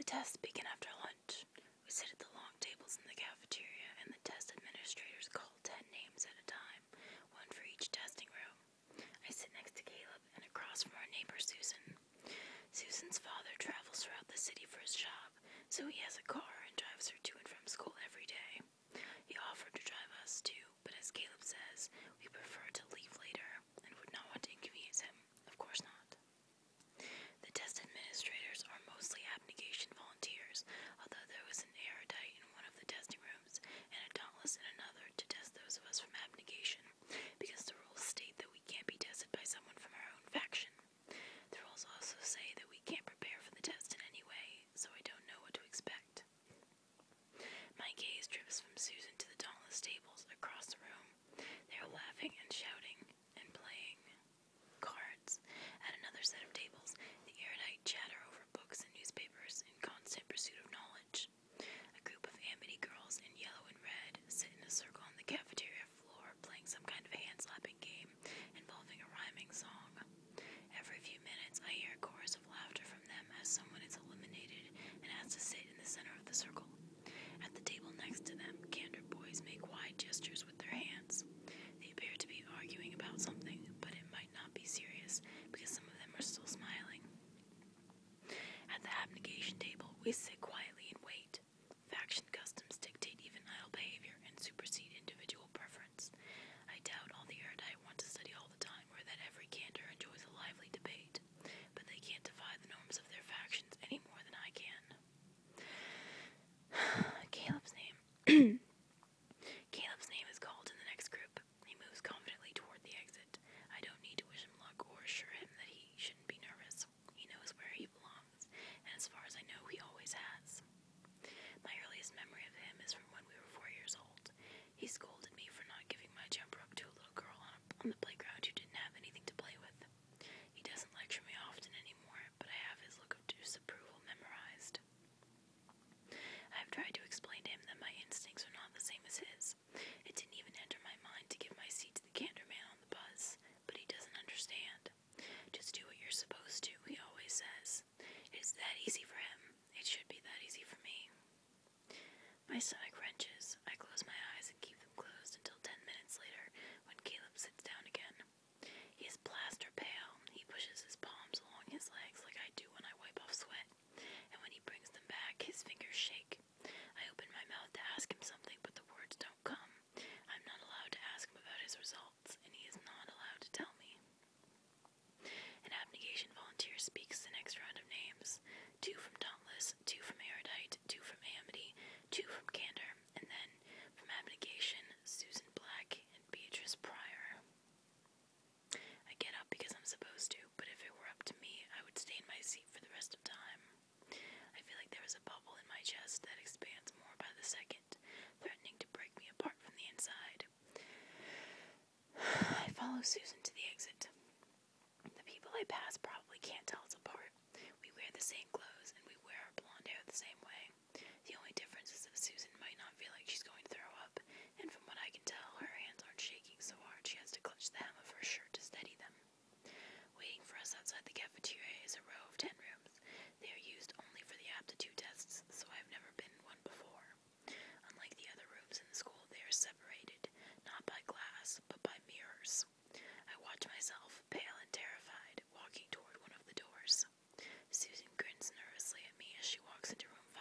tests begin after lunch. We sit at the long tables in the cafeteria, and the test administrators call 10 names at a time, one for each testing room. I sit next to Caleb and across from our neighbor Susan. Susan's father travels throughout the city for his job, so he has a car and drives her to and from school every day. He offered to drive us too, but as Caleb says, we prefer to leave later and would not want to inconvenience him. Of course not. The test administrators are mostly abnegation volunteers, although there was an erudite in one of the testing rooms and a dauntless in another to test those of us from abnegation, because the rules state that we can't be tested by someone from our own faction. The rules also say that we can't prepare for the test in any way, so I don't know what to expect. My gaze drifts from Susan to the dauntless tables across the room. They are laughing and shouting and playing cards. At another set of tables, the erudite chatter over books and newspapers in constant pursuit of knowledge. A group of Amity girls in yellow and red sit in a circle on the cafeteria floor playing some kind of hand-slapping game involving a rhyming song. Every few minutes, I hear a chorus of laughter from them as someone is eliminated and has to sit in the center of the circle. At the table next to them, candor boys make wide gestures with their hands. They appear to be arguing about something, but it might not be serious because some of them are still smiling. At the abnegation table, we sit quietly and wait. Faction customs dictate even idle behavior and supersede individual preference. I doubt all the erudite want to study all the time, or that every candor enjoys a lively debate, but they can't defy the norms of their factions any more than I can. Caleb's name is called in the next group. He moves confidently toward the exit. I don't need to wish him luck or assure him that he shouldn't be nervous. He knows where he belongs, and as far as I know, he always has. My earliest memory of him is from when we were 4 years old. He scolded me for not giving my jump rope to a little girl on the playground who didn't have anything to play with. He doesn't lecture me often anymore, but I have his look of disapproval memorized. I have tried to explain to him that my instincts are not the same as his. It didn't even enter my mind to give my seat to the candor man on the bus, but he doesn't understand. Just do what you're supposed to, he always says. It's that easy for him. It should be that easy for me. My stomach wrenches. I close my eyes and keep them closed until 10 minutes later, when Caleb sits down again. He is plaster pale. He pushes his palms along his legs like I do when I wipe off sweat, and when he brings them back, his fingers shake. I open my mouth to ask him something, but the words don't come. I'm not allowed to ask him about his results, and he is not allowed to tell me. An abnegation volunteer speaks the next round of names. 2 from Dauntless, 2 from Erudite, 2 from Amity, 2 from Candor, and then, from Abnegation, Susan Black and Beatrice Pryor. I get up because I'm supposed to, but if it were up to me, I would stay in my seat for the rest of time. I feel like there is a bubble in my chest that expands more by the second, threatening to break me apart from the inside. I follow Susan to the exit. The people I pass probably can't tell us apart. We wear the same clothes, and we wear our blonde hair the same way. The only difference is that Susan might not feel like she's going to throw up, and from what I can tell, her hands aren't shaking so hard she has to clutch the hem of her shirt to steady them. Waiting for us outside the cafeteria is a row of 10 rooms. They are used only for the aptitude tests, so I've never been in one before. Unlike the other rooms in the school, they are separated, not by glass, but by mirrors. I watch myself, pale and terrified, walking toward one of the doors. Susan grins nervously at me as she walks into room 5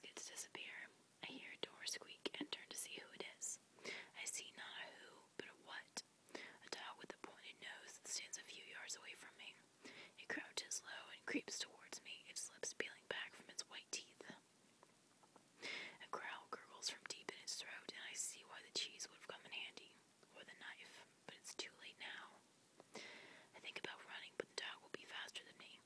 baskets disappear. I hear a door squeak and turn to see who it is. I see not a who, but a what. A dog with a pointed nose that stands a few yards away from me. It crouches low and creeps towards me, its lips peeling back from its white teeth. A growl gurgles from deep in its throat, and I see why the cheese would have come in handy. Or the knife, but it's too late now. I think about running, but the dog will be faster than me.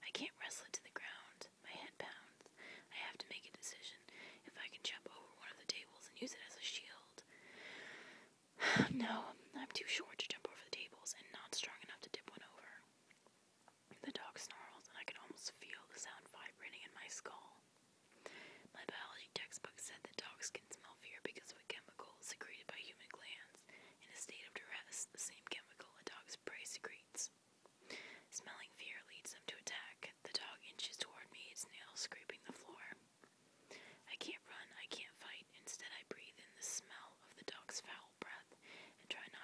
I can't wrestle it to the ground. My head pounds. I have to make a decision. If I can jump over one of the tables and use it as a shield. No, I'm too short to jump over the tables and not strong enough to tip one over. The dog snarls, and I can almost feel the sound vibrating in my skull. My biology textbook said that dogs can smell fear because of a chemical secreted by human glands. In a state of duress, the same chemical a dog's prey secretes. Smelling fear leads them to attack. The dog inches toward me, its nails scraping the floor. I can't run, I can't fight. Instead, I breathe in the smell of the dog's foul breath and try not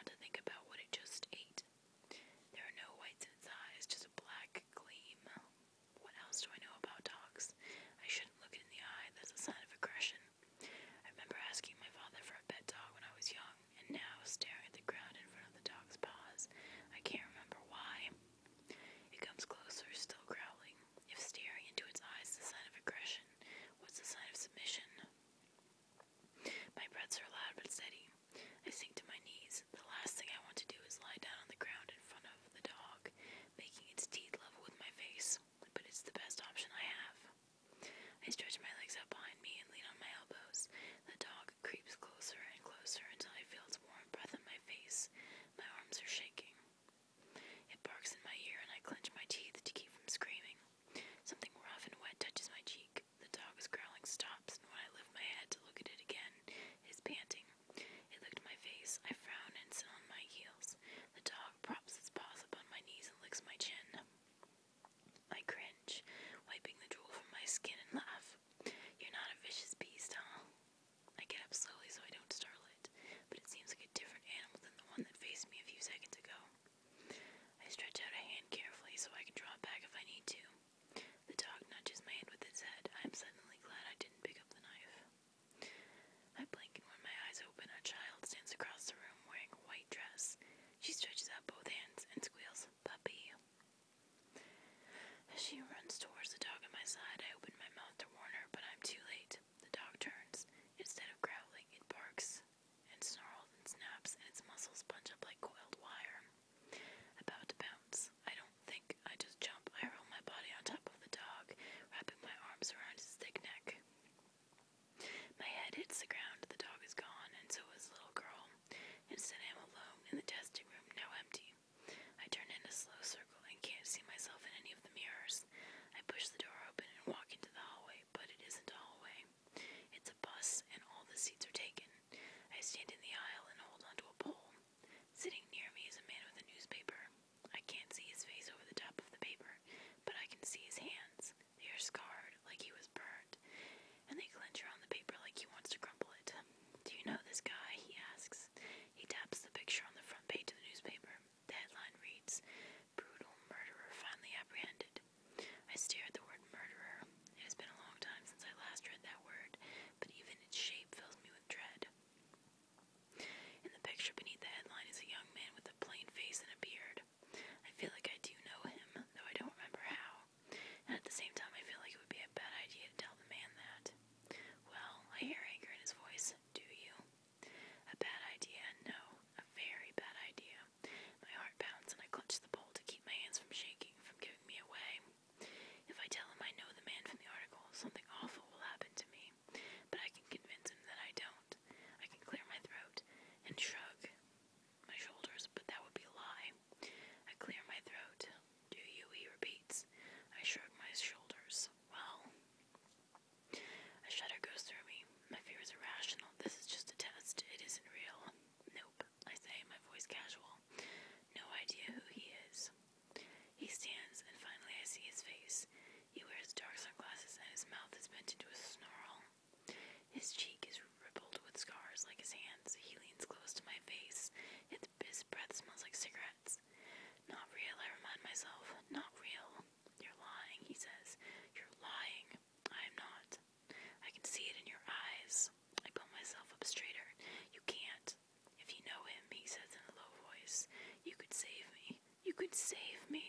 save me.